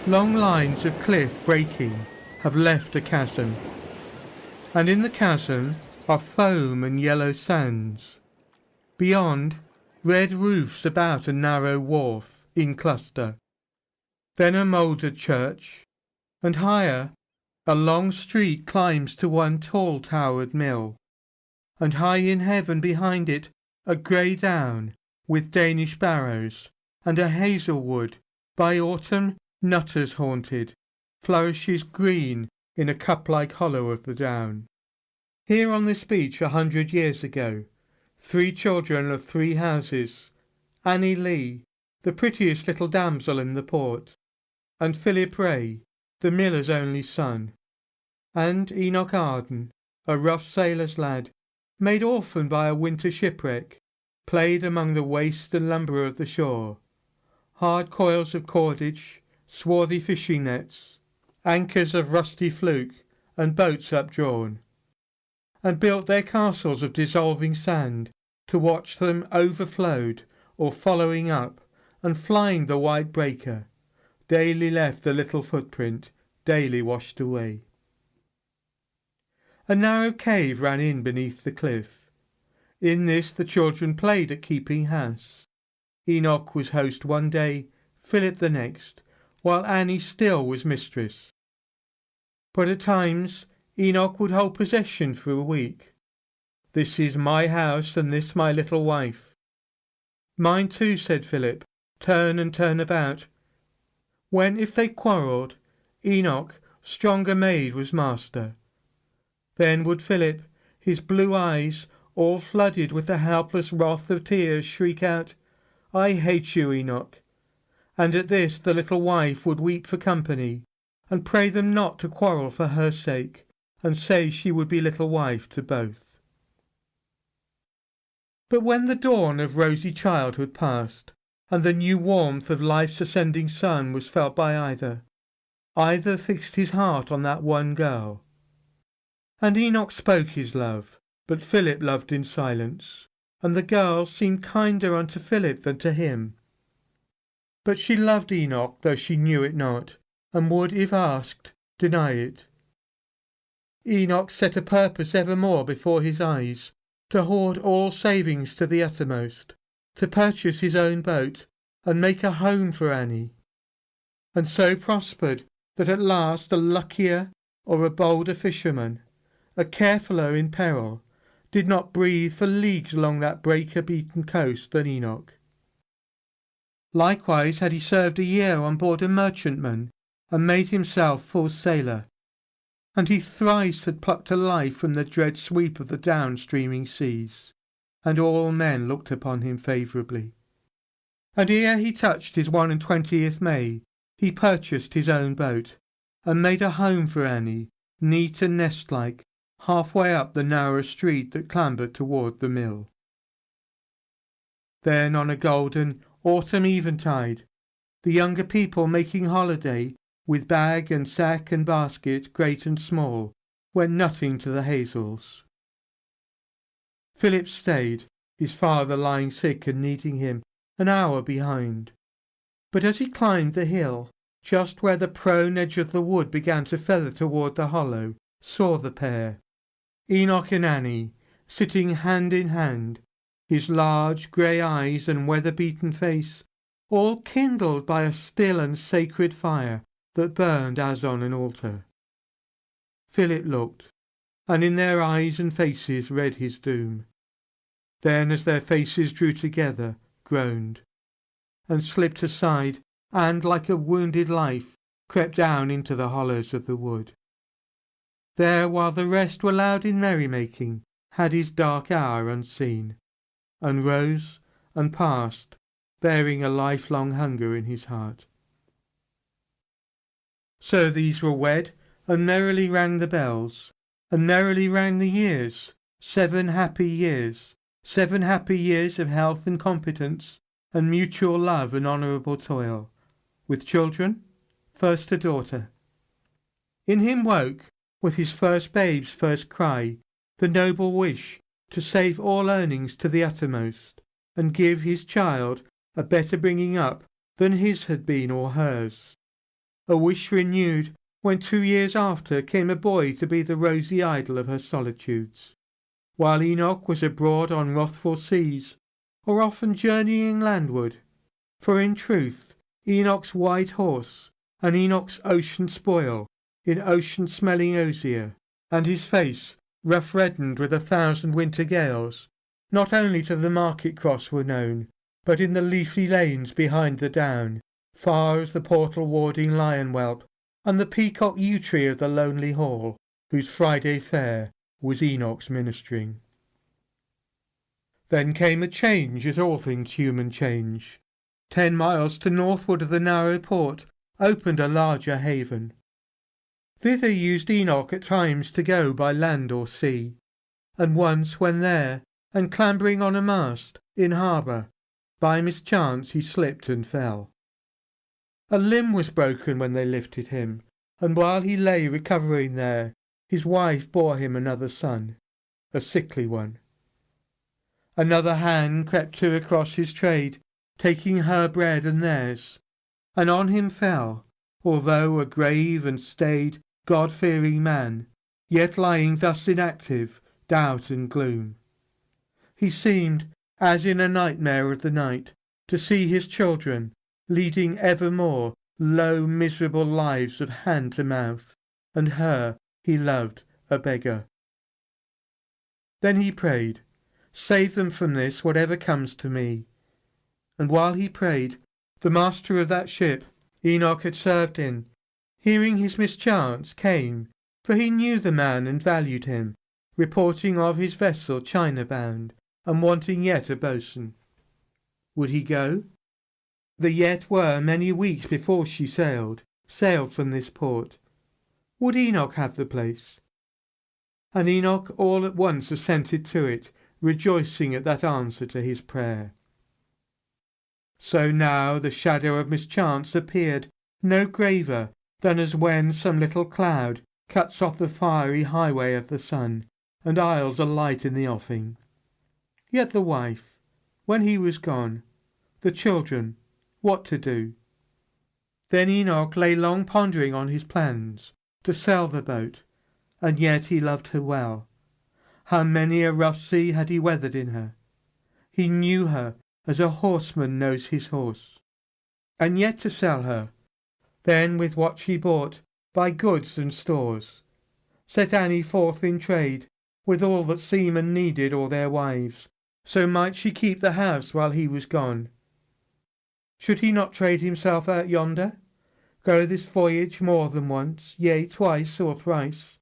Long lines of cliff breaking have left a chasm, and in the chasm are foam and yellow sands. Beyond, red roofs about a narrow wharf in cluster. Then a mouldered church, and higher, a long street climbs to one tall towered mill, and high in heaven behind it a grey down with Danish barrows, and a hazel wood, by autumn nutters haunted, flourishes green in a cup-like hollow of the down. Here on this beach 100 years ago, 3 children of 3 houses, Annie Lee, the prettiest little damsel in the port, and Philip Ray, the miller's only son, and Enoch Arden, a rough sailor's lad, made orphan by a winter shipwreck, played among the waste and lumber of the shore, hard coils of cordage, swarthy fishing nets, anchors of rusty fluke, and boats updrawn, and built their castles of dissolving sand to watch them overflowed or following up and flying the white breaker, daily left the little footprint, daily washed away. A narrow cave ran in beneath the cliff. In this the children played at keeping house. Enoch was host one day, Philip the next, while Annie still was mistress. But at times Enoch would hold possession for a week. "This is my house, and this my little wife." "Mine too," said Philip, turn and turn about. When, if they quarrelled, Enoch, stronger made, was master. Then would Philip, his blue eyes all flooded with the helpless wrath of tears, shriek out, "I hate you, Enoch." And at this the little wife would weep for company, and pray them not to quarrel for her sake, and say she would be little wife to both. But when the dawn of rosy childhood passed, and the new warmth of life's ascending sun was felt by either fixed his heart on that one girl. And Enoch spoke his love, but Philip loved in silence, and the girl seemed kinder unto Philip than to him. But she loved Enoch, though she knew it not, and would, if asked, deny it. Enoch set a purpose evermore before his eyes, to hoard all savings to the uttermost, to purchase his own boat, and make a home for Annie, and so prospered that at last a luckier or a bolder fisherman, a carefuller in peril, did not breathe for leagues along that breaker-beaten coast than Enoch. Likewise had he served a year on board a merchantman, and made himself full sailor, and he thrice had plucked a life from the dread sweep of the down-streaming seas, and all men looked upon him favourably. And ere he touched his 21st May, he purchased his own boat, and made a home for Annie, neat and nest-like, half-way up the narrow street that clambered toward the mill. Then on a golden autumn eventide, the younger people making holiday, with bag and sack and basket, great and small, went nutting to the hazels. Philip stayed, his father lying sick and needing him, an hour behind. But as he climbed the hill, just where the prone edge of the wood began to feather toward the hollow, saw the pair, Enoch and Annie, sitting hand in hand, his large grey eyes and weather-beaten face all kindled by a still and sacred fire that burned as on an altar. Philip looked, and in their eyes and faces read his doom. Then, as their faces drew together, groaned, and slipped aside, and, like a wounded life, crept down into the hollows of the wood. There, while the rest were loud in merrymaking, had his dark hour unseen, and rose and passed, bearing a lifelong hunger in his heart. So these were wed, and merrily rang the bells, and merrily rang the years, 7 happy years, 7 happy years of health and competence, and mutual love and honourable toil, with children, first a daughter. In him woke, with his first babe's first cry, the noble wish to save all earnings to the uttermost, and give his child a better bringing up than his had been or hers. a wish renewed when 2 years after came a boy to be the rosy idol of her solitudes, while Enoch was abroad on wrathful seas, or often journeying landward. For in truth Enoch's white horse, and Enoch's ocean spoil, in ocean-smelling osier, and his face rough reddened with 1,000 winter gales, not only to the market-cross were known, but in the leafy lanes behind the down, far as the portal-warding lion-whelp, and the peacock yew-tree of the lonely hall, whose Friday fair was Enoch's ministering. Then came a change, as all things human change. 10 miles to northward of the narrow port opened a larger haven. Thither used Enoch at times to go by land or sea, and once when there, and clambering on a mast in harbour, by mischance he slipped and fell. A limb was broken when they lifted him, and while he lay recovering there, his wife bore him another son, a sickly one. Another hand crept to across his trade, taking her bread and theirs, and on him fell, although a grave and staid, God-fearing man, yet lying thus inactive, doubt and gloom. He seemed, as in a nightmare of the night, to see his children, leading evermore low miserable lives of hand to mouth, and her he loved, a beggar. Then he prayed, "Save them from this, whatever comes to me." And while he prayed, the master of that ship Enoch had served in, hearing his mischance, came, for he knew the man and valued him, reporting of his vessel China-bound, and wanting yet a boatswain. Would he go? The yet were many weeks before she sailed from this port. Would Enoch have the place? And Enoch all at once assented to it, rejoicing at that answer to his prayer. So now the shadow of mischance appeared no graver than as when some little cloud cuts off the fiery highway of the sun, and isles a light in the offing. Yet the wife, when he was gone, the children, what to do? Then Enoch lay long pondering on his plans to sell the boat, and yet he loved her well. How many a rough sea had he weathered in her. He knew her as a horseman knows his horse. And yet to sell her, then with what she bought, buy goods and stores, set Annie forth in trade, with all that seamen needed or their wives, so might she keep the house while he was gone. Should he not trade himself out yonder, go this voyage more than once, yea, twice or thrice,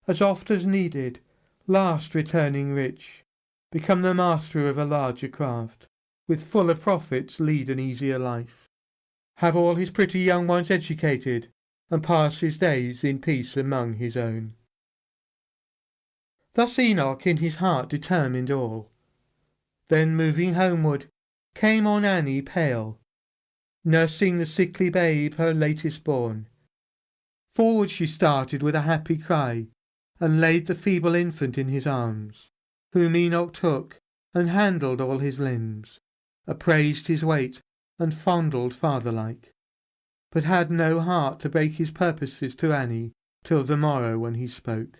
as oft as needed, last returning rich, become the master of a larger craft, with fuller profits lead an easier life, have all his pretty young ones educated, and pass his days in peace among his own. Thus Enoch in his heart determined all. Then moving homeward, came on Annie pale, nursing the sickly babe, her latest born. Forward she started with a happy cry, and laid the feeble infant in his arms, whom Enoch took, and handled all his limbs, appraised his weight, and fondled father-like, but had no heart to break his purposes to Annie till the morrow when he spoke.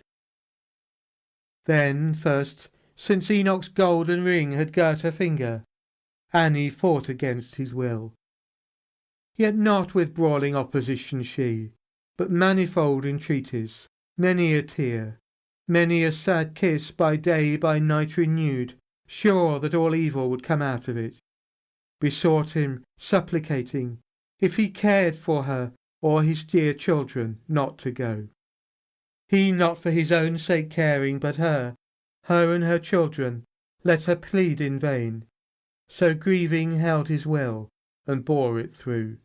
Then first, since Enoch's golden ring had girt her finger, Annie fought against his will. Yet not with brawling opposition she, but manifold entreaties, many a tear, many a sad kiss by day by night renewed, sure that all evil would come out of it, besought him, supplicating, if he cared for her or his dear children, not to go. He not for his own sake caring, but her and her children, let her plead in vain, so grieving held his will, and bore it through.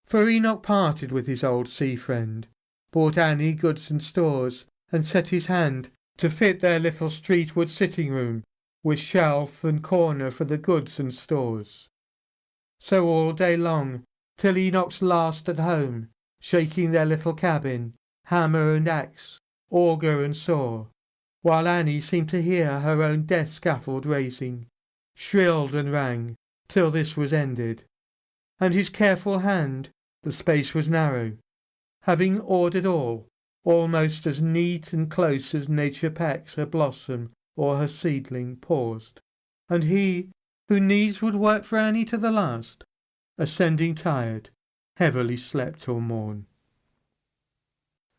For Enoch parted with his old sea friend, bought Annie goods and stores, and set his hand to fit their little streetward sitting-room, with shelf and corner for the goods and stores. So all day long, till Enoch's last at home, shaking their little cabin, hammer and axe, auger and saw, while Annie seemed to hear her own death scaffold raising, shrilled and rang, till this was ended, and his careful hand, The space was narrow, having ordered all, almost as neat and close as nature packs her blossom or her seedling, paused, and he, who needs would work for Annie to the last, ascending tired, heavily slept till morn.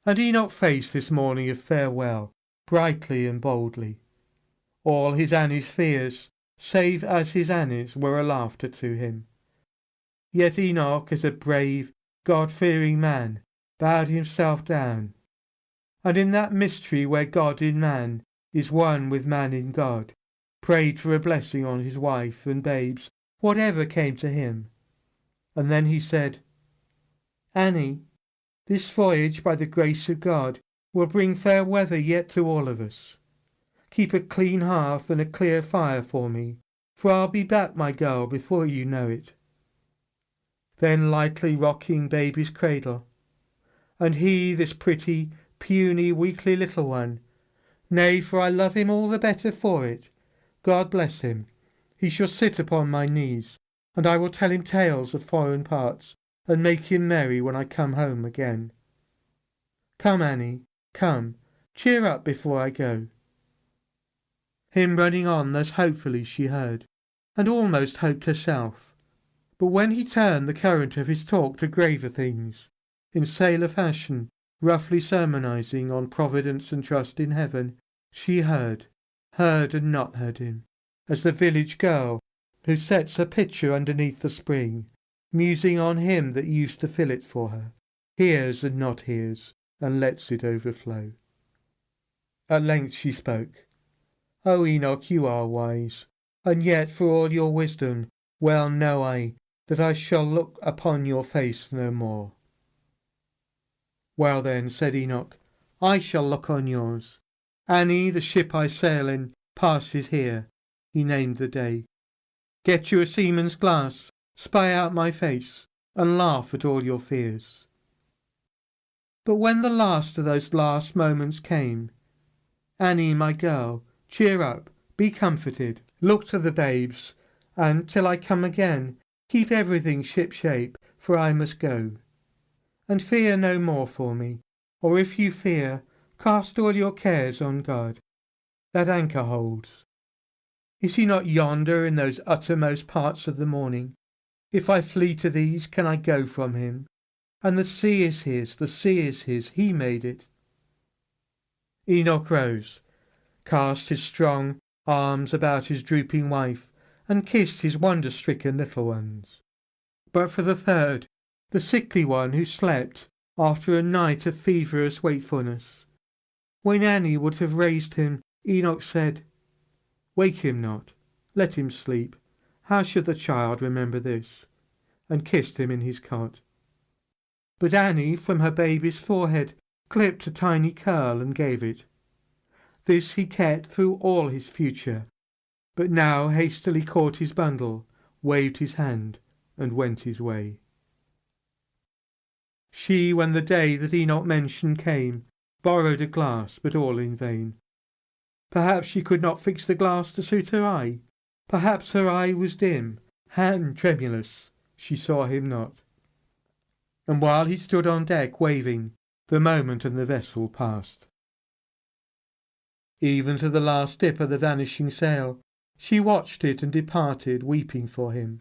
And Enoch faced this morning of farewell, brightly and boldly. All his Annie's fears, save as his Annie's, were a laughter to him. Yet Enoch, as a brave, God-fearing man, bowed himself down, and in that mystery where God in man is one with man in God, prayed for a blessing on his wife and babes, whatever came to him. And then he said, Annie, this voyage, by the grace of God, will bring fair weather yet to all of us. Keep a clean hearth and a clear fire for me, for I'll be back, my girl, before you know it. Then lightly rocking baby's cradle, and he, this pretty, puny, weakly little one, nay, for I love him all the better for it, God bless him, he shall sit upon my knees, and I will tell him tales of foreign parts, and make him merry when I come home again. Come, Annie, come, cheer up before I go. Him running on thus hopefully she heard, and almost hoped herself. But when he turned the current of his talk to graver things, in sailor fashion, roughly sermonizing on providence and trust in heaven, she heard and not heard him, as the village girl who sets her pitcher underneath the spring, musing on him that used to fill it for her, hears and not hears, and lets it overflow. At length she spoke. O Enoch, you are wise, and yet for all your wisdom, well know I that I shall look upon your face no more. Well then, said Enoch, I shall look on yours. Annie, the ship I sail in, passes here. He named the day. Get you a seaman's glass, spy out my face, and laugh at all your fears. But when the last of those last moments came, Annie, my girl, cheer up, be comforted, look to the babes, and, till I come again, keep everything ship-shape, for I must go. And fear no more for me, or if you fear, cast all your cares on God. That anchor holds. Is he not yonder in those uttermost parts of the morning? If I flee to these, can I go from him? And the sea is his, the sea is his, he made it. Enoch rose, cast his strong arms about his drooping wife, and kissed his wonder-stricken little ones. But for the third, the sickly one who slept after a night of feverish wakefulness, when Annie would have raised him, Enoch said, Wake him not, let him sleep. How should the child remember this? And kissed him in his cot. But Annie from her baby's forehead clipped a tiny curl and gave it. This he kept through all his future, but now hastily caught his bundle, waved his hand, and went his way. She, when the day that Enoch mentioned came, borrowed a glass, but all in vain. Perhaps she could not fix the glass to suit her eye. Perhaps her eye was dim, hand tremulous. She saw him not. And while he stood on deck waving, the moment and the vessel passed. Even to the last dip of the vanishing sail, she watched it and departed, weeping for him.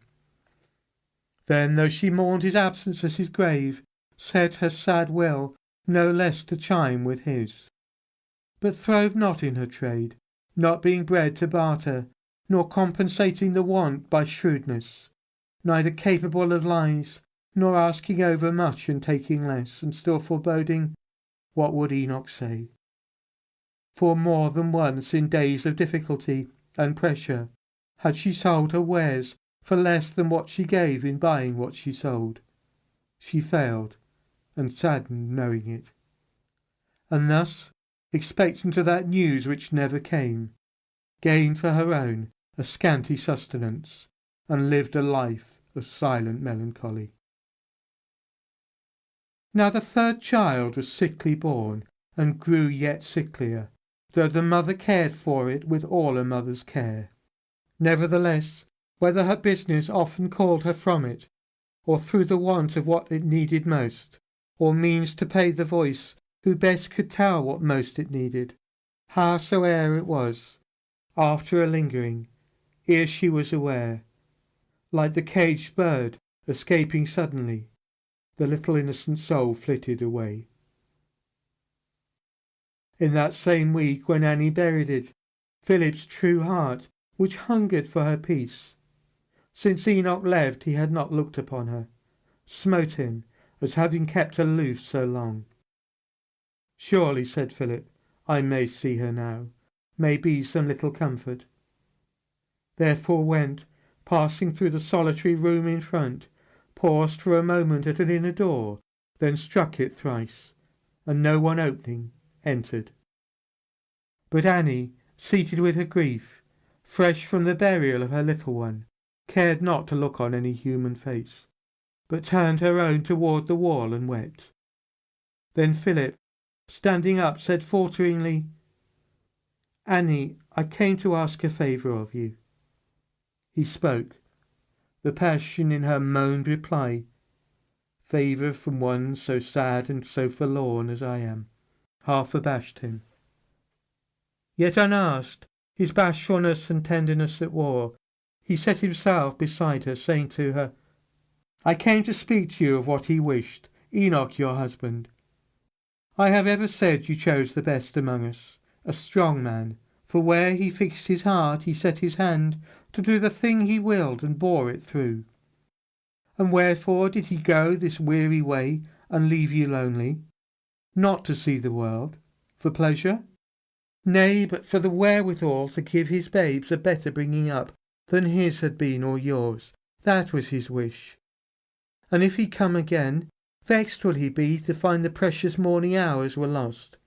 Then, though she mourned his absence as his grave, set her sad will no less to chime with his. But throve not in her trade, not being bred to barter, nor compensating the want by shrewdness, neither capable of lies, nor asking over much and taking less, and still foreboding, what would Enoch say? For more than once in days of difficulty and pressure had she sold her wares for less than what she gave in buying what she sold. She failed, and saddened knowing it. And thus, expectant of that news which never came, gained for her own a scanty sustenance, and lived a life of silent melancholy. Now the third child was sickly born, and grew yet sicklier, though the mother cared for it with all a mother's care. Nevertheless, whether her business often called her from it, or through the want of what it needed most, or means to pay the voice who best could tell what most it needed. Howsoe'er it was, after a lingering, ere she was aware, like the caged bird escaping suddenly, the little innocent soul flitted away. In that same week when Annie buried it, Philip's true heart, which hungered for her peace, since Enoch left he had not looked upon her, smote him as having kept aloof so long. Surely, said Philip, I may see her now, may be some little comfort. Therefore went, passing through the solitary room in front, paused for a moment at an inner door, then struck it thrice, and no one opening, entered. But Annie, seated with her grief, fresh from the burial of her little one, cared not to look on any human face, but turned her own toward the wall and wept. Then Philip, standing up, said falteringly, Annie, I came to ask a favour of you. He spoke. The passion in her moaned reply. Favour from one so sad and so forlorn as I am, half abashed him. Yet unasked, his bashfulness and tenderness at war, he set himself beside her, saying to her, I came to speak to you of what he wished, Enoch your husband. I have ever said you chose the best among us, a strong man, for where he fixed his heart he set his hand to do the thing he willed and bore it through. And wherefore did he go this weary way and leave you lonely? Not to see the world, for pleasure? Nay, but for the wherewithal to give his babes a better bringing up than his had been or yours. That was his wish. And if he come again, vexed will he be to find the precious morning hours were lost.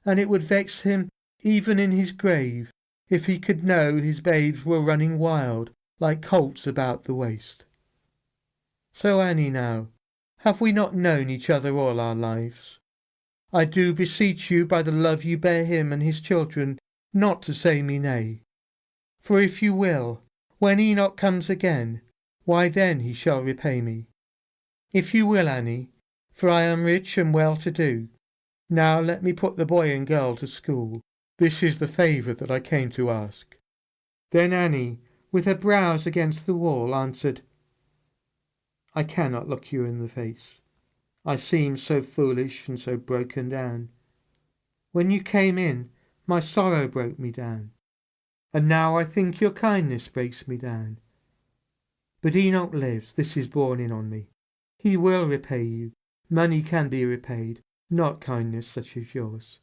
And it would vex him even in his grave, if he could know his babes were running wild, like colts about the waste. So, Annie, now, have we not known each other all our lives? I do beseech you by the love you bear him and his children, not to say me nay. For if you will, when Enoch comes again, why then he shall repay me. If you will, Annie, for I am rich and well-to-do, now let me put the boy and girl to school. This is the favour that I came to ask. Then Annie, with her brows against the wall, answered, I cannot look you in the face. I seem so foolish and so broken down. When you came in, my sorrow broke me down, and now I think your kindness breaks me down. But Enoch lives, this is borne in on me. He will repay you. Money can be repaid, not kindness such as yours.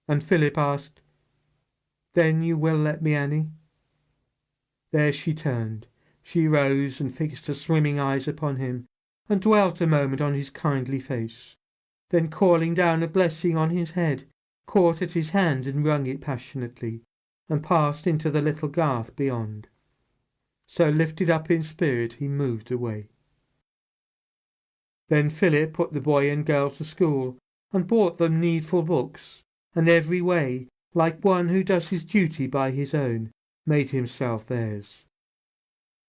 And Philip asked, Then you will let me, Annie? There she turned. She rose and fixed her swimming eyes upon him, and dwelt a moment on his kindly face. Then calling down a blessing on his head, caught at his hand and wrung it passionately, and passed into the little garth beyond. So lifted up in spirit he moved away. Then Philip put the boy and girl to school, and bought them needful books, and every way, like one who does his duty by his own, made himself theirs.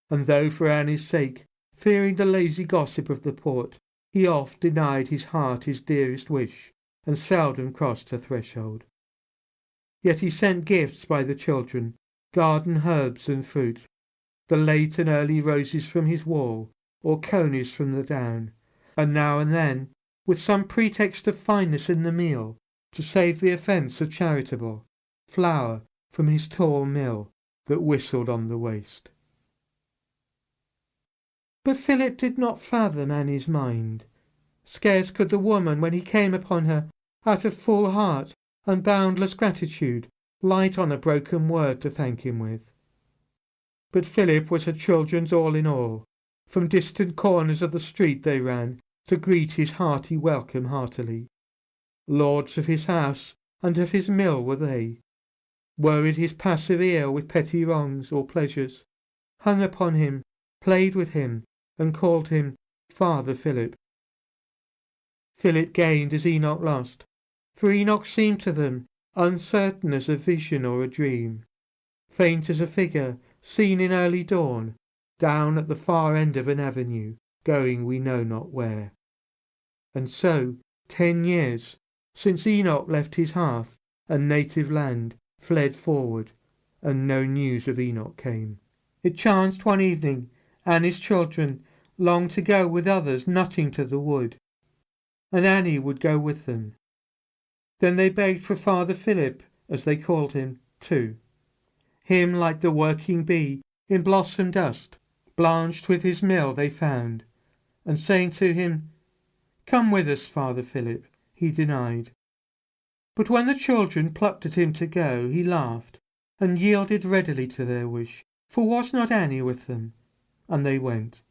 And though for Annie's sake, fearing the lazy gossip of the port, he oft denied his heart his dearest wish, and seldom crossed her threshold. Yet he sent gifts by the children, garden herbs and fruit, the late and early roses from his wall, or conies from the down, and now and then, with some pretext of fineness in the meal, to save the offence of charitable, flour from his tall mill that whistled on the waste. But Philip did not fathom Annie's mind. Scarce could the woman, when he came upon her, out of full heart and boundless gratitude, light on a broken word to thank him with. But Philip was her children's all in all. From distant corners of the street they ran, to greet his hearty welcome heartily. Lords of his house and of his mill were they. Worried his passive ear with petty wrongs or pleasures, hung upon him, played with him, and called him Father Philip. Philip gained as Enoch lost, for Enoch seemed to them uncertain as a vision or a dream, faint as a figure seen in early dawn, down at the far end of an avenue, going we know not where. And so 10 years since Enoch left his hearth and native land, fled forward, and no news of Enoch came. It chanced one evening, Annie's children longed to go with others nutting to the wood, and Annie would go with them. Then they begged for Father Philip, as they called him, too. Him like the working bee in blossom dust, blanched with his mill they found, and saying to him, "Come with us, Father Philip," he denied. But when the children plucked at him to go, he laughed, and yielded readily to their wish, for was not Annie with them? And they went.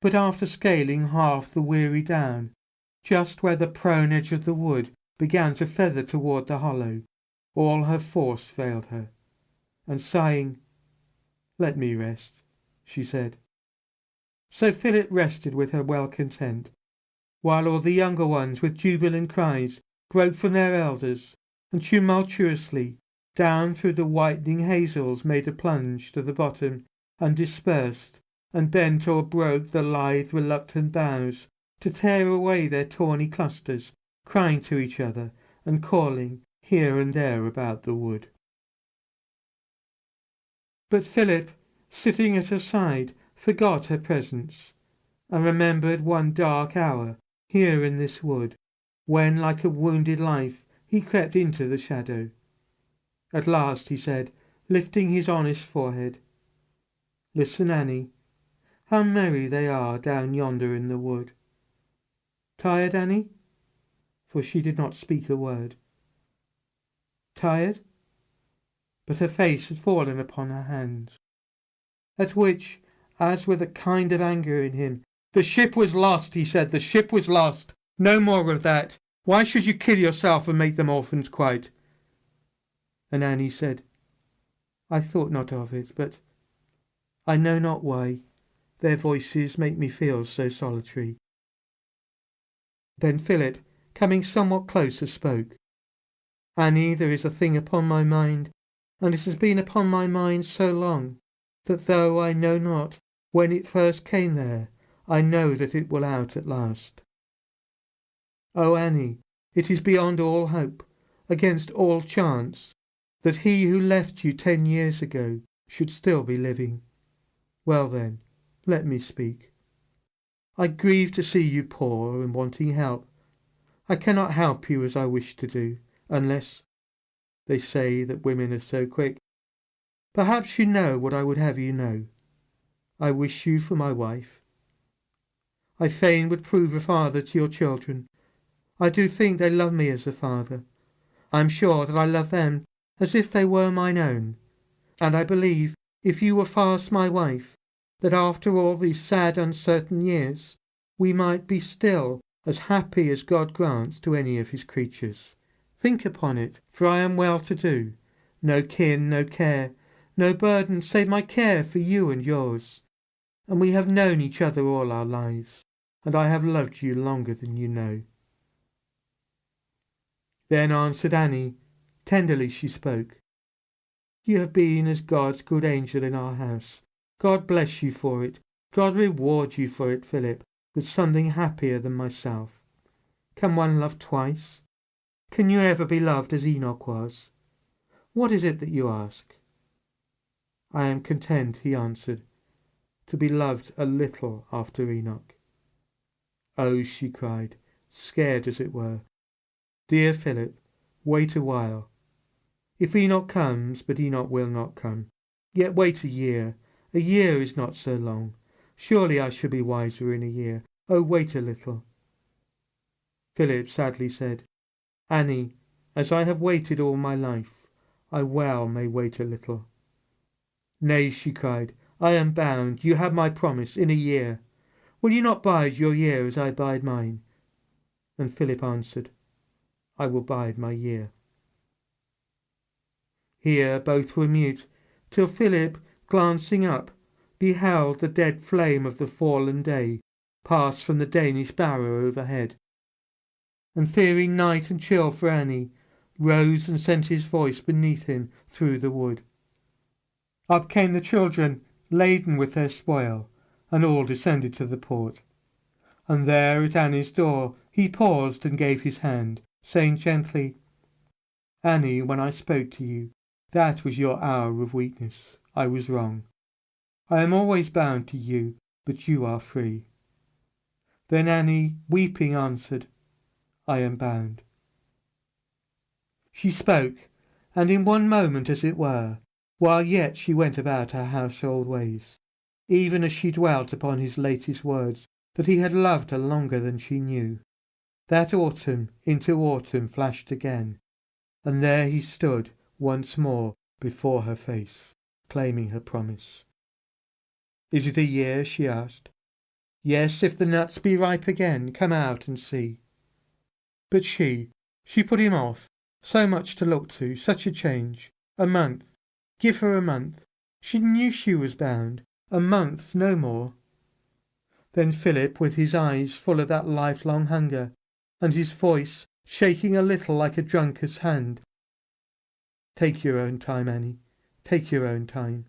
But after scaling half the weary down, just where the prone edge of the wood began to feather toward the hollow, all her force failed her, and sighing, "Let me rest," she said. So Philip rested with her well content, while all the younger ones with jubilant cries broke from their elders, and tumultuously down through the whitening hazels made a plunge to the bottom, and dispersed, and bent or broke the lithe reluctant boughs, to tear away their tawny clusters, crying to each other, and calling here and there about the wood. But Philip, sitting at her side, forgot her presence, and remembered one dark hour here in this wood, when, like a wounded life, he crept into the shadow. At last he said, lifting his honest forehead, "Listen, Annie, how merry they are down yonder in the wood. Tired, Annie?" For she did not speak a word. Tired? But her face had fallen upon her hands. At which, as with a kind of anger in him, "The ship was lost," he said, "the ship was lost. No more of that. Why should you kill yourself and make them orphans quite?" And Annie said, "I thought not of it, but I know not why. Their voices make me feel so solitary." Then Philip, coming somewhat closer, spoke. "Annie, there is a thing upon my mind, and it has been upon my mind so long, that though I know not when it first came there, I know that it will out at last. Oh, Annie, it is beyond all hope, against all chance, that he who left you 10 years ago should still be living. Well then, let me speak. I grieve to see you poor and wanting help. I cannot help you as I wish to do, unless they say that women are so quick. Perhaps you know what I would have you know. I wish you for my wife. I fain would prove a father to your children. I do think they love me as a father. I am sure that I love them as if they were mine own. And I believe, if you were fast my wife, that after all these sad uncertain years, we might be still as happy as God grants to any of his creatures. Think upon it, for I am well to do. No kin, no care, no burden save my care for you and yours. And we have known each other all our lives, and I have loved you longer than you know." Then answered Annie, tenderly she spoke, "You have been as God's good angel in our house. God bless you for it. God reward you for it, Philip, with something happier than myself. Can one love twice? Can you ever be loved as Enoch was? What is it that you ask?" "I am content," he answered, "to be loved a little after Enoch." "Oh," she cried, scared as it were, "dear Philip, wait a while. If Enoch comes, but Enoch will not come, yet wait a year. A year is not so long. Surely I shall be wiser in a year. Oh, wait a little." Philip sadly said, "Annie, as I have waited all my life, I well may wait a little." "Nay," she cried, "I am bound. You have my promise, in a year. Will you not bide your year as I bide mine?" And Philip answered, "I will bide my year." Here both were mute, till Philip, glancing up, beheld the dead flame of the fallen day pass from the Danish barrow overhead, and fearing night and chill for Annie, rose and sent his voice beneath him through the wood. Up came the children, laden with their spoil, and all descended to the port. And there at Annie's door he paused and gave his hand, saying gently, "Annie, when I spoke to you, that was your hour of weakness. I was wrong. I am always bound to you, but you are free." Then Annie, weeping, answered, "I am bound." She spoke, and in one moment, as it were, while yet she went about her household ways, even as she dwelt upon his latest words, that he had loved her longer than she knew. That autumn into autumn flashed again, and there he stood once more before her face, claiming her promise. "Is it a year?" she asked. "Yes, if the nuts be ripe again, come out and see." But she put him off. So much to look to, such a change. A month. Give her a month. She knew she was bound. A month, no more. Then Philip, with his eyes full of that lifelong hunger, and his voice shaking a little like a drunkard's hand. "Take your own time, Annie. Take your own time."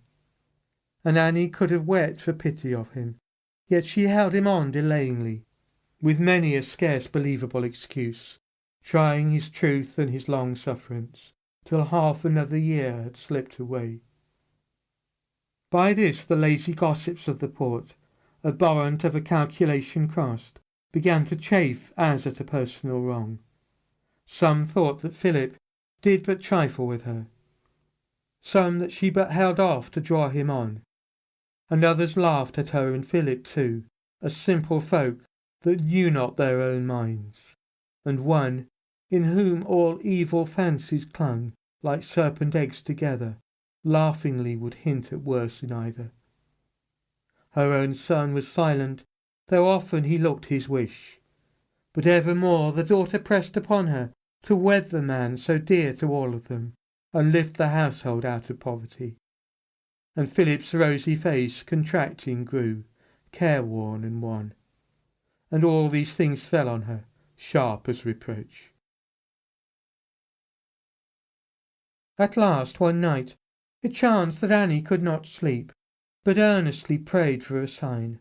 And Annie could have wept for pity of him, yet she held him on delayingly, with many a scarce believable excuse, trying his truth and his long sufferance, till half another year had slipped away. By this the lazy gossips of the port, abhorrent of a calculation crossed, began to chafe as at a personal wrong. Some thought that Philip did but trifle with her, some that she but held off to draw him on, and others laughed at her and Philip too, as simple folk that knew not their own minds, and one, in whom all evil fancies clung like serpent eggs together, laughingly would hint at worse in either. Her own son was silent, though often he looked his wish, but evermore the daughter pressed upon her to wed the man so dear to all of them, and lift the household out of poverty. And Philip's rosy face, contracting, grew careworn and wan, and all these things fell on her, sharp as reproach. At last, one night, it chanced that Annie could not sleep, but earnestly prayed for a sign.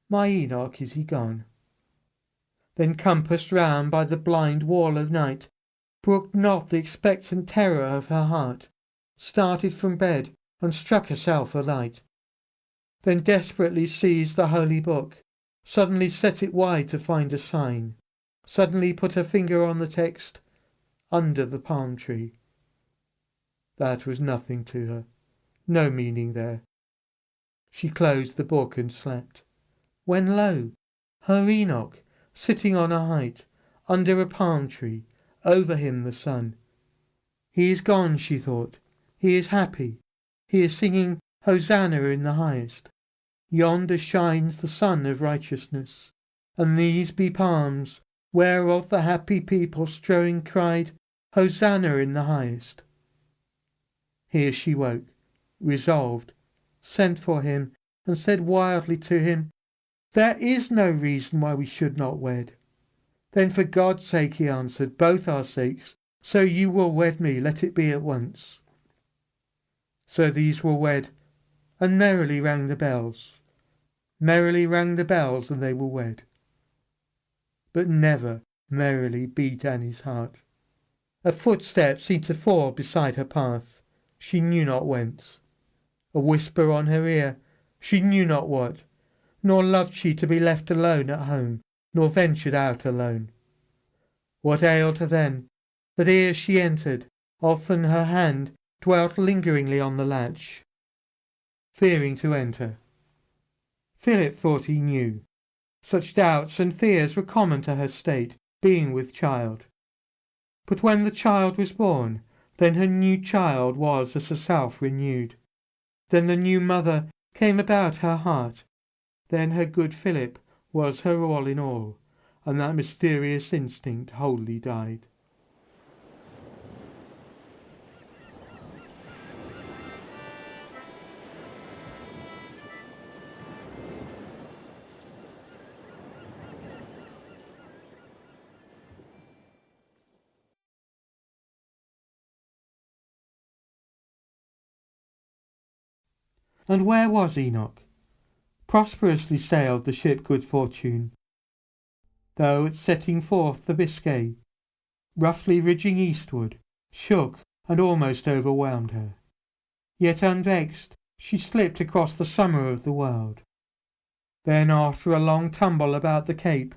"My Enoch, is he gone?" Then, compassed round by the blind wall of night, brooked not the expectant terror of her heart, started from bed and struck herself a light. Then desperately seized the holy book, suddenly set it wide to find a sign, suddenly put her finger on the text, "Under the palm tree." That was nothing to her, no meaning there. She closed the book and slept, when lo, her Enoch, sitting on a height, under a palm tree, over him the sun. He is gone, she thought. He is happy. He is singing Hosanna in the highest. Yonder shines the sun of righteousness, and these be palms, whereof the happy people strowing cried, Hosanna in the highest. Here she woke, resolved, sent for him, and said wildly to him, "There is no reason why we should not wed." "Then for God's sake," he answered, "both our sakes, so you will wed me, let it be at once." So these were wed, and merrily rang the bells. Merrily rang the bells, and they were wed. But never merrily beat Annie's heart. A footstep seemed to fall beside her path, she knew not whence. A whisper on her ear, she knew not what, nor loved she to be left alone at home, nor ventured out alone. What ailed her then, that ere she entered, often her hand dwelt lingeringly on the latch, fearing to enter? Philip thought he knew. Such doubts and fears were common to her state, being with child. But when the child was born, then her new child was as herself renewed. Then the new mother came about her heart. Then her good Philip was her all in all, and that mysterious instinct wholly died. And where was Enoch? Prosperously sailed the ship Good Fortune, though at setting forth the Biscay, roughly ridging eastward, shook and almost overwhelmed her. Yet unvexed, she slipped across the summer of the world. Then, after a long tumble about the Cape,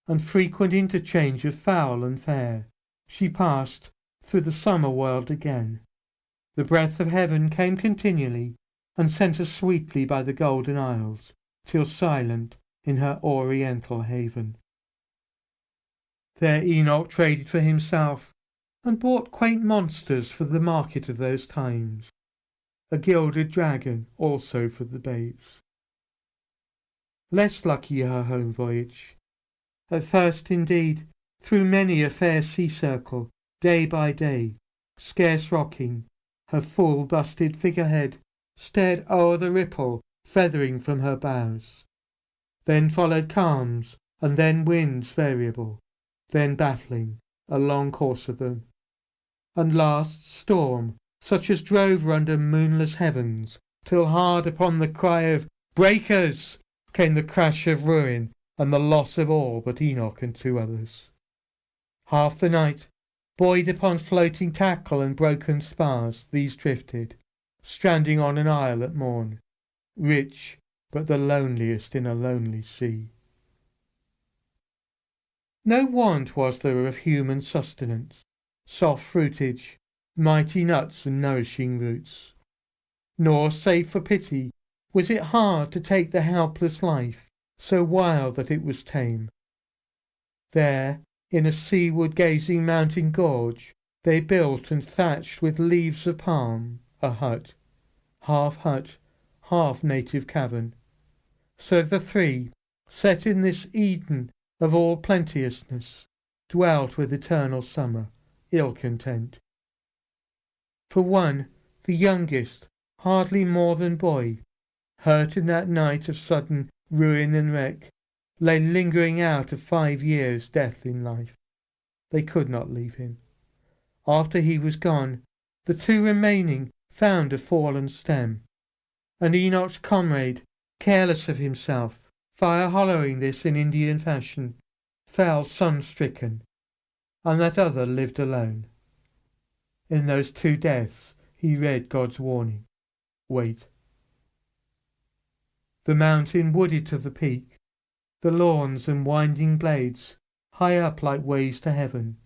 and frequent interchange of foul and fair, she passed through the summer world again. The breath of heaven came continually, and sent her sweetly by the golden isles, till silent in her oriental haven. There Enoch traded for himself, and bought quaint monsters for the market of those times, a gilded dragon also for the babes. Less lucky her home voyage. At first, indeed, through many a fair sea circle, day by day, scarce rocking, her full busted figurehead stared o'er the ripple feathering from her bows. Then followed calms, and then winds variable, then baffling, a long course of them, and last storm, such as drove her under moonless heavens, till hard upon the cry of "Breakers!" came the crash of ruin and the loss of all but Enoch and 2 others. Half the night, buoyed upon floating tackle and broken spars, these drifted, stranding on an isle at morn, rich but the loneliest in a lonely sea. No want was there of human sustenance, soft fruitage, mighty nuts and nourishing roots. Nor, save for pity, was it hard to take the helpless life, so wild that it was tame. There, in a seaward gazing mountain gorge, they built and thatched with leaves of palm a hut, half native cavern. So the 3, set in this Eden of all plenteousness, dwelt with eternal summer, ill content. For one, the youngest, hardly more than boy, hurt in that night of sudden ruin and wreck, lay lingering out of 5 years' death in life. They could not leave him. After he was gone, the 2 remaining found a fallen stem, and Enoch's comrade, careless of himself, fire-hollowing this in Indian fashion, fell sun-stricken, and that other lived alone. In those 2 deaths he read God's warning. Wait. The mountain wooded to the peak, the lawns and winding glades, high up like ways to heaven,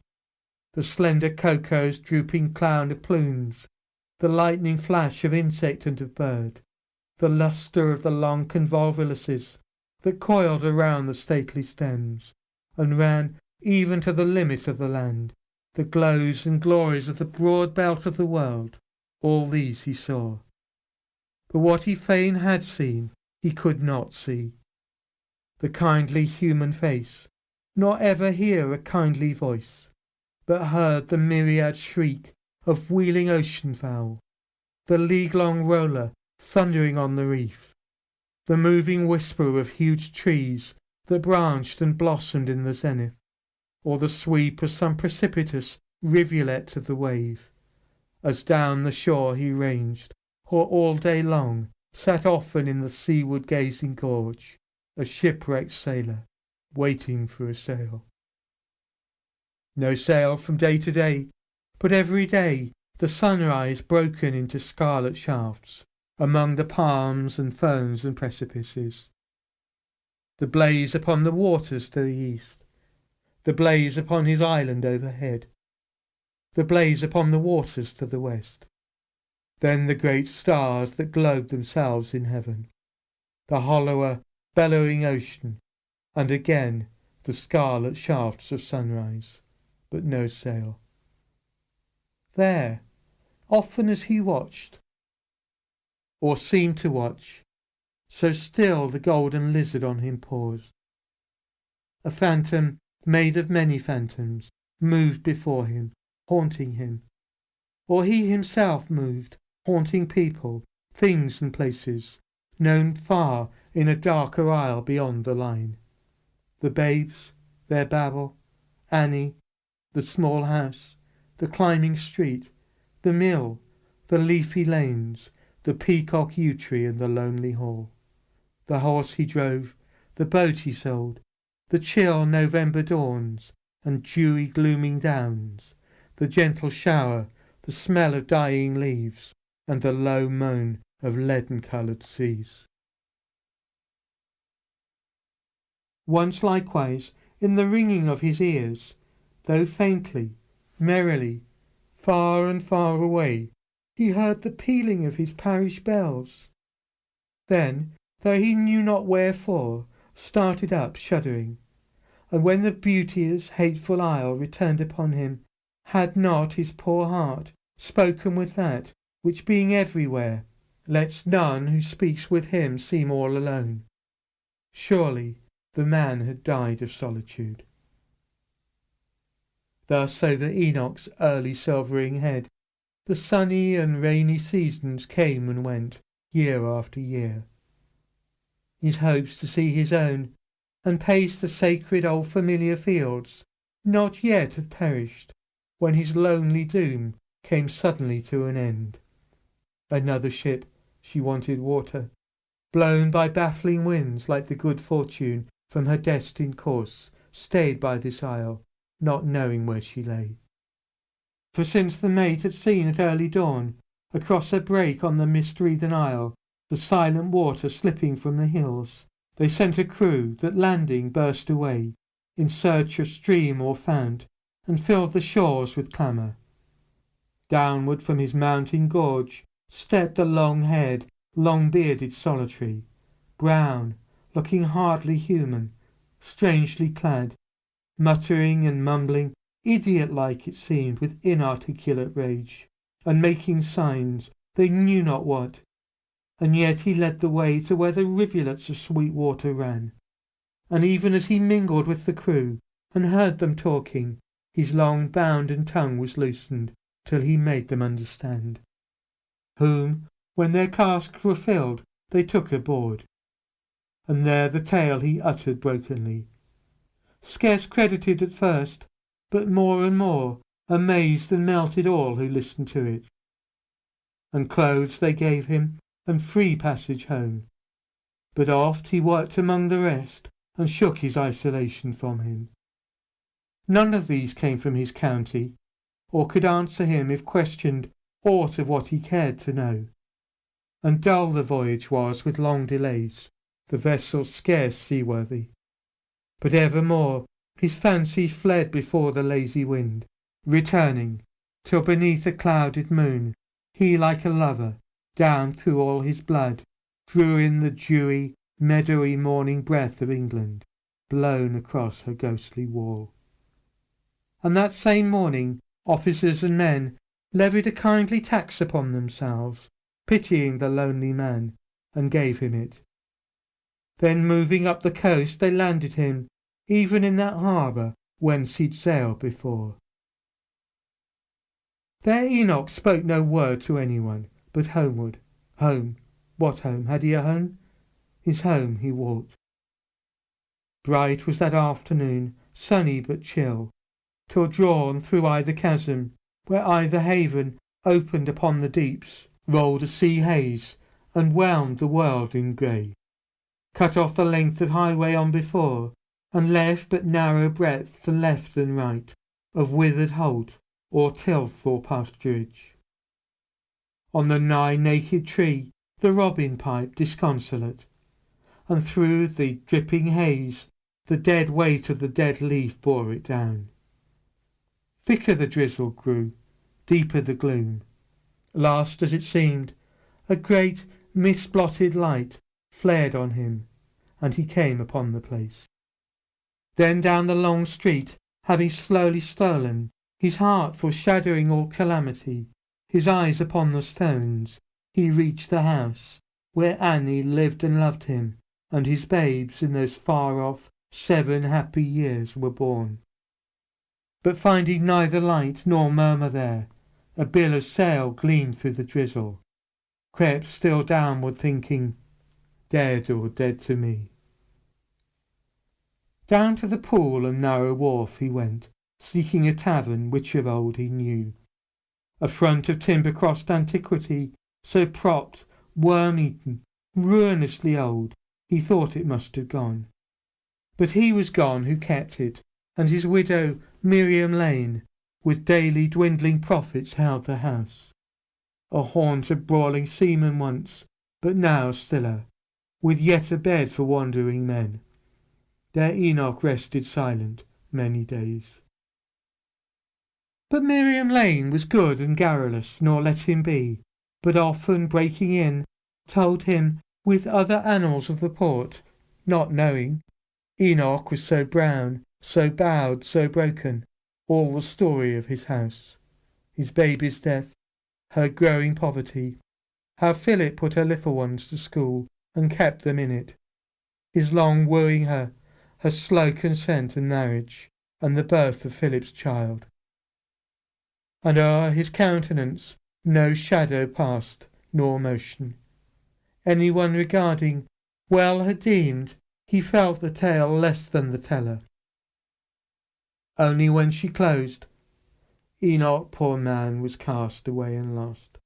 the slender cocoa's drooping cloud of plumes, the lightning flash of insect and of bird, the lustre of the long convolvuluses that coiled around the stately stems, and ran even to the limit of the land, the glows and glories of the broad belt of the world, all these he saw. But what he fain had seen, he could not see. The kindly human face, nor ever hear a kindly voice, but heard the myriad shriek of wheeling ocean fowl, the league-long roller thundering on the reef, the moving whisper of huge trees that branched and blossomed in the zenith, or the sweep of some precipitous rivulet of the wave, as down the shore he ranged, or all day long sat often in the seaward gazing gorge, a shipwrecked sailor, waiting for a sail. No sail from day to day, but every day the sunrise broken into scarlet shafts among the palms and ferns and precipices. The blaze upon the waters to the east, the blaze upon his island overhead, the blaze upon the waters to the west, then the great stars that glowed themselves in heaven, the hollower, bellowing ocean, and again the scarlet shafts of sunrise, but no sail. There, often as he watched, or seemed to watch, so still the golden lizard on him paused. A phantom made of many phantoms moved before him, haunting him, or he himself moved, haunting people, things and places, known far in a darker isle beyond the line. The babes, their babble, Annie, the small house, the climbing street, the mill, the leafy lanes, the peacock yew tree and the lonely hall. the horse he drove, the boat he sold, the chill November dawns and dewy glooming downs, the gentle shower, the smell of dying leaves, and the low moan of leaden-coloured seas. Once likewise, in the ringing of his ears, though faintly, merrily, far and far away, he heard the pealing of his parish bells. Then, though he knew not wherefore, started up shuddering, and when the beauteous hateful isle returned upon him, had not his poor heart spoken with that which, being everywhere, lets none who speaks with him seem all alone? Surely the man had died of solitude. Thus over Enoch's early silvering head the sunny and rainy seasons came and went, year after year. His hopes to see his own and pace the sacred old familiar fields not yet had perished, when his lonely doom came suddenly to an end. Another ship, she wanted water, blown by baffling winds like the good fortune from her destined course, stayed by this isle, not knowing where she lay. For since the mate had seen at early dawn, across a break on the mist-wreathen isle, the silent water slipping from the hills, they sent a crew that landing burst away, in search of stream or fount, and filled the shores with clamour. Downward from his mountain gorge stepped the long-haired, long-bearded solitary, brown, looking hardly human, strangely clad, muttering and mumbling, idiot-like it seemed, with inarticulate rage, and making signs they knew not what. And yet he led the way to where the rivulets of sweet water ran, and even as he mingled with the crew and heard them talking, his long bounden tongue was loosened till he made them understand. Whom, when their casks were filled, they took aboard. And there the tale he uttered brokenly, scarce credited at first, but more and more amazed and melted all who listened to it. And clothes they gave him, and free passage home. But oft he worked among the rest, and shook his isolation from him. None of these came from his county, or could answer him if questioned aught of what he cared to know. And dull the voyage was with long delays, the vessel scarce seaworthy. But evermore his fancy fled before the lazy wind, returning, till beneath a clouded moon he like a lover, down through all his blood, drew in the dewy, meadowy morning breath of England, blown across her ghostly wall. And that same morning officers and men levied a kindly tax upon themselves, pitying the lonely man, and gave him it. Then moving up the coast they landed him, even in that harbour whence he'd sailed before. There Enoch spoke no word to anyone, but homeward. Home. What home? Had he a home? His home he walked. Bright was that afternoon, sunny but chill, till drawn through either chasm, where either haven opened upon the deeps, rolled a sea haze, and whelmed the world in grey, cut off the length of highway on before, and left but narrow breadth to left and right, of withered holt, or tilth or pasturage. On the nigh naked tree the robin piped disconsolate, and through the dripping haze the dead weight of the dead leaf bore it down. Thicker the drizzle grew, deeper the gloom. Last, as it seemed, a great mist-blotted light flared on him, and he came upon the place. Then down the long street, having slowly stolen, his heart foreshadowing all calamity, his eyes upon the stones, he reached the house where Annie lived and loved him, and his babes in those far-off 7 happy years were born. But finding neither light nor murmur there, a bill of sail gleamed through the drizzle, crept still downward thinking, dead or dead to me. Down to the pool and narrow wharf he went, seeking a tavern which of old he knew, a front of timber-crossed antiquity, so propped, worm-eaten, ruinously old, He thought it must have gone. But he was gone who kept it, and his widow, Miriam Lane, with daily dwindling profits held the house. A haunt of brawling seamen once, but now stiller, with yet a bed for wandering men. There Enoch rested silent many days. But Miriam Lane was good and garrulous, nor let him be, but often breaking in, told him with other annals of the port, not knowing Enoch was so brown, so bowed, so broken, all the story of his house, his baby's death, her growing poverty, how Philip put her little ones to school and kept them in it, his long wooing her slow consent and marriage, and the birth of Philip's child. And o'er his countenance no shadow passed, nor motion. Any one regarding well had deemed he felt the tale less than the teller. Only when she closed, Enoch, poor man, was cast away and lost.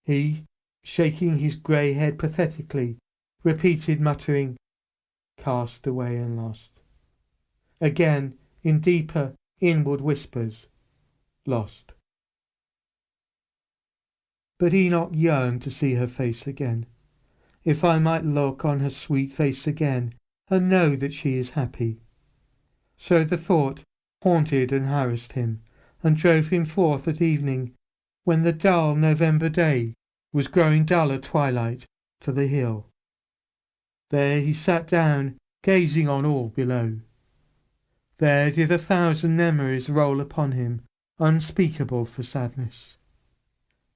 He, shaking his grey head pathetically, repeated, muttering, "Cast away and lost." Again, in deeper, inward whispers, "Lost." But Enoch yearned to see her face again. If I might look on her sweet face again, and know that she is happy. So the thought haunted and harassed him, and drove him forth at evening, when the dull November day was growing duller twilight, to the hill. There he sat down, gazing on all below. There did 1,000 memories roll upon him, unspeakable for sadness.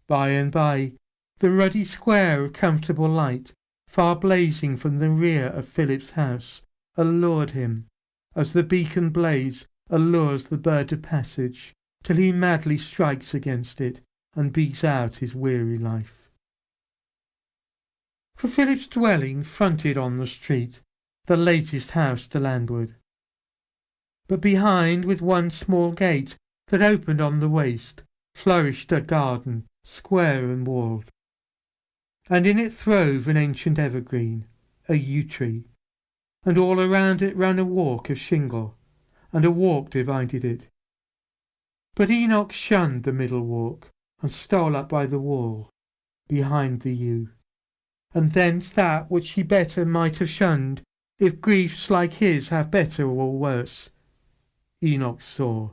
By and by, the ruddy square of comfortable light, far blazing from the rear of Philip's house, allured him, as the beacon blaze allures the bird of passage, till he madly strikes against it and beats out his weary life. For Philip's dwelling fronted on the street, the latest house to landward. But behind, with one small gate that opened on the waste, flourished a garden, square and walled. And in it throve an ancient evergreen, a yew tree, and all around it ran a walk of shingle, and a walk divided it. But Enoch shunned the middle walk, and stole up by the wall, behind the yew, and thence that which he better might have shunned, if griefs like his have better or worse, Enoch saw.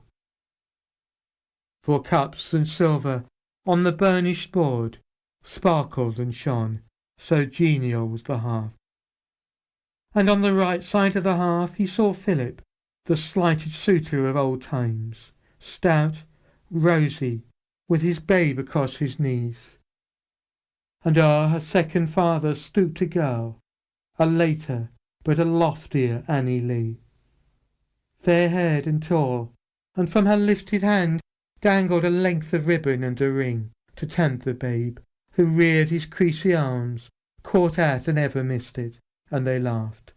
For cups and silver on the burnished board sparkled and shone, so genial was the hearth. And on the right side of the hearth he saw Philip, the slighted suitor of old times, stout, rosy, with his babe across his knees. And o'er her second father stooped a girl, a later but a loftier Annie Lee, fair-haired and tall, and from her lifted hand dangled a length of ribbon and a ring to tempt the babe, who reared his creasy arms, caught at and ever missed it, and they laughed.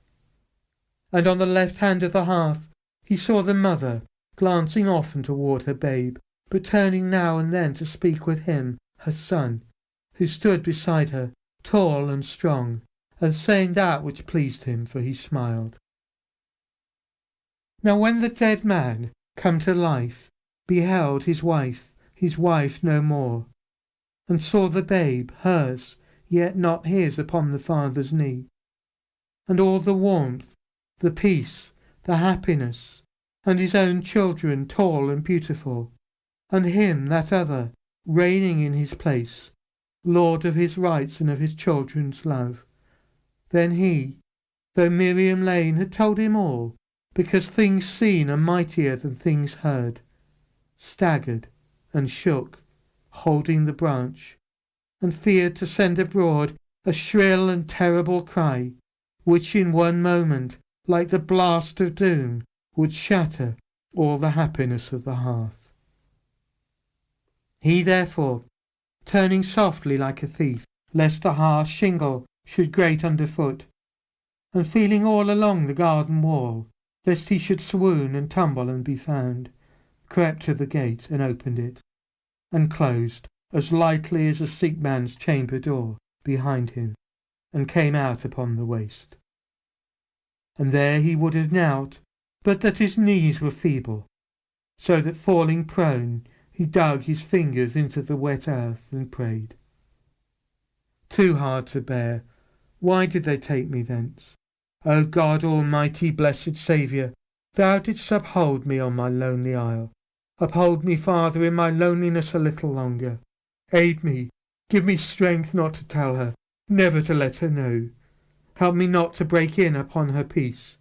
And on the left hand of the hearth he saw the mother, glancing often toward her babe, but turning now and then to speak with him, her son, who stood beside her, tall and strong, and saying that which pleased him, for he smiled. Now when the dead man, come to life, beheld his wife no more, and saw the babe, hers, yet not his, upon the father's knee, and all the warmth, the peace, the happiness, and his own children tall and beautiful, and him, that other, reigning in his place, lord of his rights and of his children's love, then he, though Miriam Lane had told him all, because things seen are mightier than things heard, staggered and shook, holding the branch, and feared to send abroad a shrill and terrible cry, which in one moment, like the blast of doom, would shatter all the happiness of the hearth. He therefore, turning softly like a thief, lest the harsh shingle should grate underfoot, and feeling all along the garden wall, lest he should swoon and tumble and be found, crept to the gate and opened it, and closed, as lightly as a sick man's chamber door, behind him, and came out upon the waste. And there he would have knelt, but that his knees were feeble, so that falling prone he dug his fingers into the wet earth and prayed. Too hard to bear, why did they take me thence? O God, almighty, blessed Saviour, thou didst uphold me on my lonely isle. Uphold me, Father, in my loneliness a little longer. Aid me, give me strength not to tell her, never to let her know. Help me not to break in upon her peace.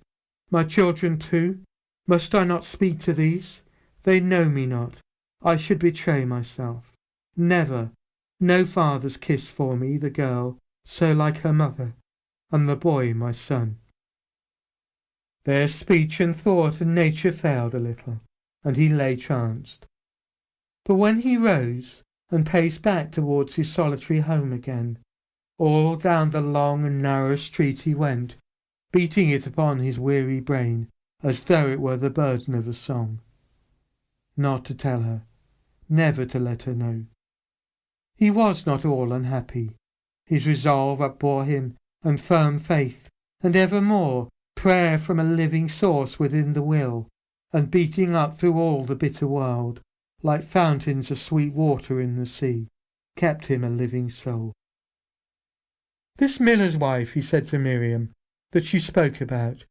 My children too, must I not speak to these? They know me not. I should betray myself. Never, no father's kiss for me, the girl, so like her mother, and the boy my son. There speech and thought and nature failed a little, and he lay tranced. But when he rose and paced back towards his solitary home again, all down the long and narrow street he went, beating it upon his weary brain as though it were the burden of a song. Not to tell her, never to let her know. He was not all unhappy. His resolve upbore him, and firm faith, and evermore prayer from a living source within the will, and beating up through all the bitter world, like fountains of sweet water in the sea, kept him a living soul. This miller's wife, he said to Miriam, that you spoke about,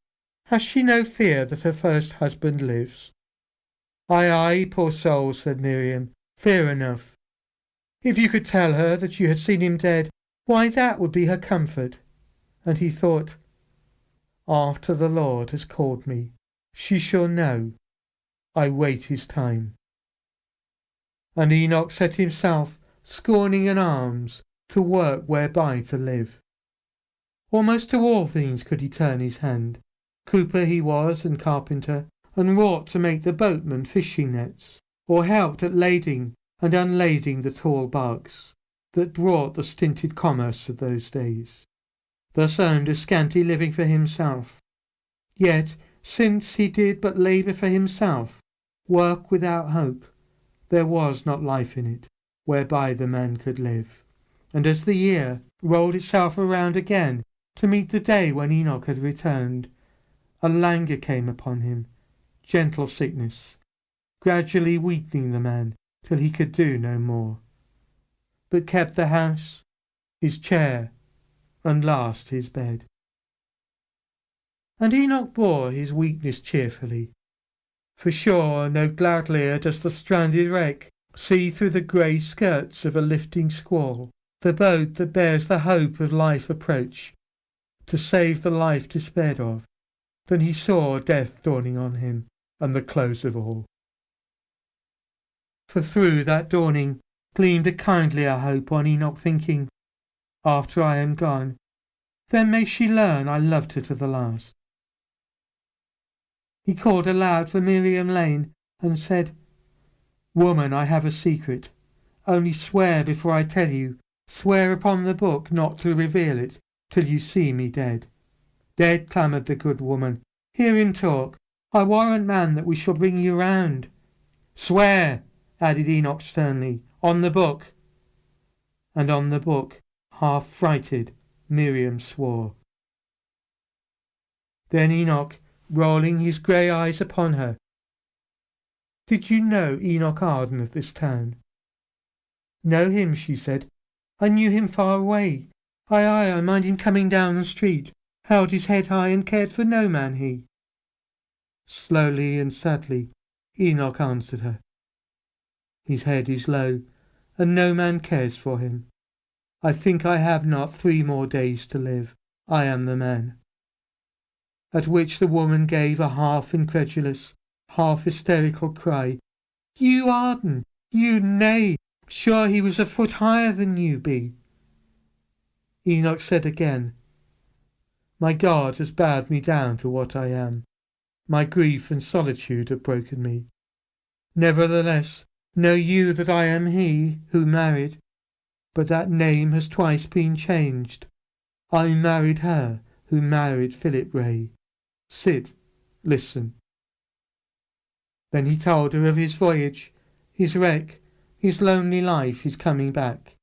has she no fear that her first husband lives? Ay, ay, poor soul, said Miriam, fear enough. If you could tell her that you had seen him dead, why that would be her comfort. And he thought, after the Lord has called me, she shall know. I wait his time. And Enoch set himself, scorning an alms, to work whereby to live. Almost to all things could he turn his hand. Cooper he was and carpenter, and wrought to make the boatmen fishing nets, or helped at lading and unlading the tall barks that brought the stinted commerce of those days. Thus earned a scanty living for himself. Yet, since he did but labour for himself, work without hope, there was not life in it, whereby the man could live. And as the year rolled itself around again to meet the day when Enoch had returned, a languor came upon him, gentle sickness, gradually weakening the man till he could do no more, but kept the house, his chair, and last his bed. And Enoch bore his weakness cheerfully, for sure no gladlier does the stranded wreck see through the grey skirts of a lifting squall the boat that bears the hope of life approach, to save the life despaired of, than he saw death dawning on him, and the close of all. For through that dawning gleamed a kindlier hope on Enoch, thinking, after I am gone, then may she learn I loved her to the last. He called aloud for Miriam Lane, and said, Woman, I have a secret. Only swear before I tell you, swear upon the book not to reveal it till you see me dead. Dead, clamoured the good woman. Hear him talk. I warrant, man, that we shall bring you round. Swear, added Enoch sternly, on the book. And on the book, half frighted, Miriam swore. Then Enoch, rolling his grey eyes upon her, Did you know Enoch Arden of this town? Know him, she said. I knew him far away. Ay, I mind him coming down the street, held his head high and cared for no man he. Slowly and sadly Enoch answered her. His head is low, and no man cares for him. I think I have not 3 more days to live. I am the man. At which the woman gave a half incredulous, half hysterical cry. You Arden! You nay! Sure he was a foot higher than you be. Enoch said again, My God has bowed me down to what I am. My grief and solitude have broken me. Nevertheless, know you that I am he who married, but that name has twice been changed. I married her who married Philip Ray. Sit, listen. Then he told her of his voyage, his wreck, his lonely life, his coming back,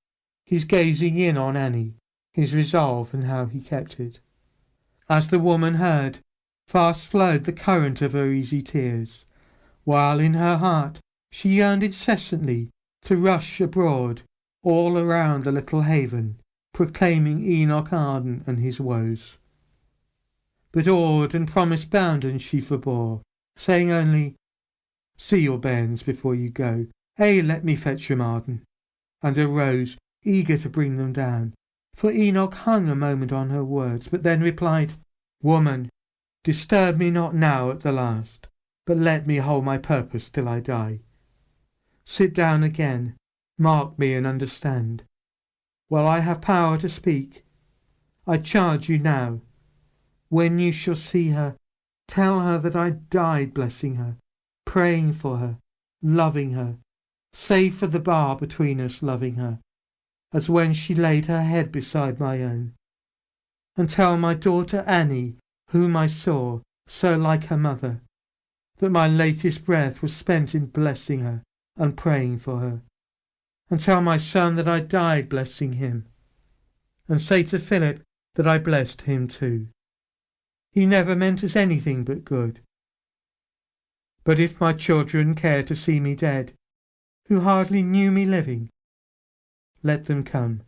his gazing in on Annie, his resolve and how he kept it. As the woman heard, fast flowed the current of her easy tears, while in her heart she yearned incessantly to rush abroad all around the little haven, proclaiming Enoch Arden and his woes. But awed and promise bounden she forbore, saying only, "See your bairns before you go. Let me fetch them, Arden," and arose, eager to bring them down. For Enoch hung a moment on her words, but then replied, "Woman, disturb me not now at the last, but let me hold my purpose till I die. Sit down again, mark me and understand. While I have power to speak, I charge you now, when you shall see her, tell her that I died blessing her, praying for her, loving her, save for the bar between us, loving her, as when she laid her head beside my own. And tell my daughter Annie, whom I saw, so like her mother, that my latest breath was spent in blessing her and praying for her. And tell my son that I died blessing him. And say to Philip that I blessed him too. He never meant us anything but good. But if my children care to see me dead, who hardly knew me living, let them come.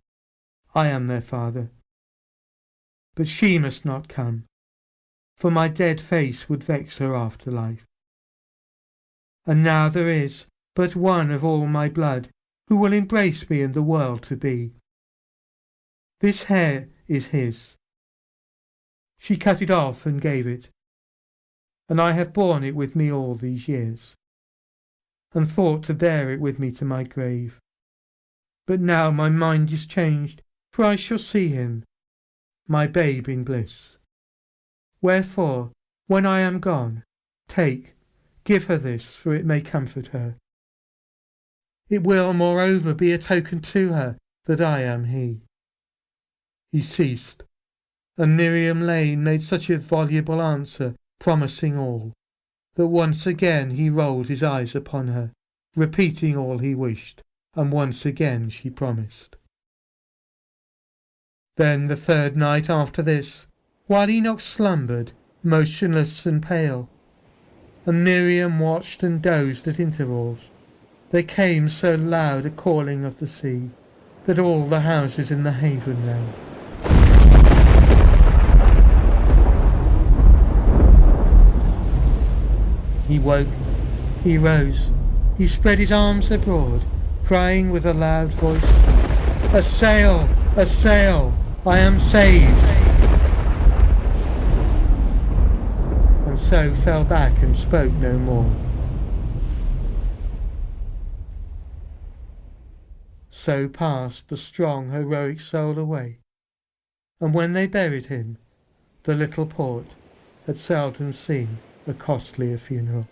I am their father. But she must not come, for my dead face would vex her after life. And now there is but one of all my blood who will embrace me in the world to be. This hair is his. She cut it off and gave it, and I have borne it with me all these years, and thought to bear it with me to my grave. But now my mind is changed, for I shall see him, my babe in bliss. Wherefore, when I am gone, give her this, for it may comfort her. It will, moreover, be a token to her that I am he." He ceased, and Miriam Lane made such a voluble answer, promising all, that once again he rolled his eyes upon her, repeating all he wished, and once again she promised. Then the third night after this, while Enoch slumbered, motionless and pale, and Miriam watched and dozed at intervals, there came so loud a calling of the sea, that all the houses in the haven rang. He woke, he rose, he spread his arms abroad, crying with a loud voice, "A sail! A sail! I am saved!" And so fell back and spoke no more. So passed the strong, heroic soul away, and when they buried him, the little port had seldom seen a costlier funeral.